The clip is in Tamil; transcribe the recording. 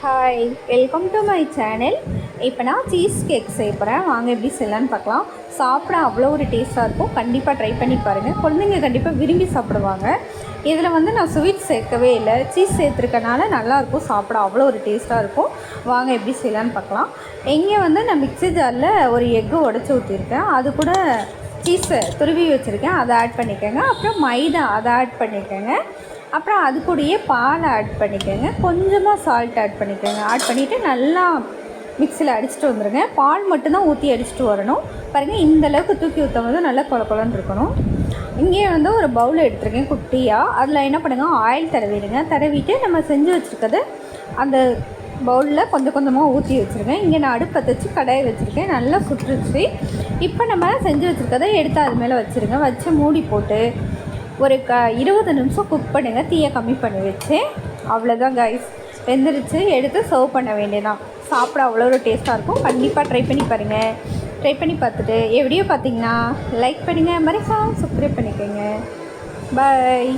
Hi, welcome to my channel. இப்போ நான் சீஸ் கேக் செய்ய போகிறேன். வாங்க எப்படி செய்யலான்னு பார்க்கலாம். சாப்பிட அவ்வளோ ஒரு டேஸ்ட்டாக இருக்கும். கண்டிப்பாக ட்ரை பண்ணி பாருங்கள். குழந்தைங்க கண்டிப்பாக விரும்பி சாப்பிடுவாங்க. இதில் நான் ஸ்வீட் சேர்க்கவே இல்லை, சீஸ் சேர்த்துருக்கனால நல்லாயிருக்கும். சாப்பிட அவ்வளோ ஒரு டேஸ்ட்டாக இருக்கும். வாங்க எப்படி செய்யலான்னு பார்க்கலாம். இங்கே நான் மிக்ஸி ஜாரில் ஒரு எக்கு உடச்சி ஊற்றிருக்கேன். அது கூட சீஸை துருவி வச்சுருக்கேன், அதை ஆட் பண்ணிக்கோங்க. அப்புறம் மைதா அதை ஆட் பண்ணிக்கோங்க. அப்புறம் அது கூடயே பால் ஆட் பண்ணிக்கோங்க. கொஞ்சமாக சால்ட் ஆட் பண்ணிக்கோங்க. ஆட் பண்ணிவிட்டு நல்லா மிக்ஸியில் அடிச்சுட்டு வந்துடுங்க. பால் மட்டும்தான் ஊற்றி அடிச்சுட்டு வரணும். பாருங்கள், இந்தளவுக்கு தூக்கி ஊற்றும் போது நல்லா கொலன்னு இருக்கணும். இங்கே ஒரு பவுல் எடுத்துருக்கேன் குட்டியாக. அதில் என்ன பண்ணுங்கள், ஆயில் தடவிடுங்க. தடவிட்டு நம்ம செஞ்சு வச்சுருக்கிறது அந்த பவுலில் கொஞ்சம் கொஞ்சமாக ஊற்றி வச்சுருக்கேன். இங்கே நான் அடுப்பை வச்சு கடாயை வச்சுருக்கேன். நல்லா சுட்டுருச்சு. இப்போ நம்ம செஞ்சு வச்சுருக்கதை எடுத்து அது மேலே வச்சுருங்க. வச்சு மூடி போட்டு ஒரு 20 நிமிஷம் குக் பண்ணுங்கள். தீயை கம்மி பண்ணி வச்சு. அவ்வளோதான் கைஸ், வெந்துருச்சு. எடுத்து சர்வ் பண்ண வேண்டியதான். சாப்பிட அவ்வளோ ஒரு டேஸ்ட்டாக இருக்கும். கண்டிப்பாக ட்ரை பண்ணி பாருங்கள். ட்ரை பண்ணி பார்த்துட்டு வீடியோ பார்த்தீங்கன்னா லைக் பண்ணுங்கள், மறக்காம சப்ஸ்கிரைப் பண்ணிக்கோங்க. பாய்.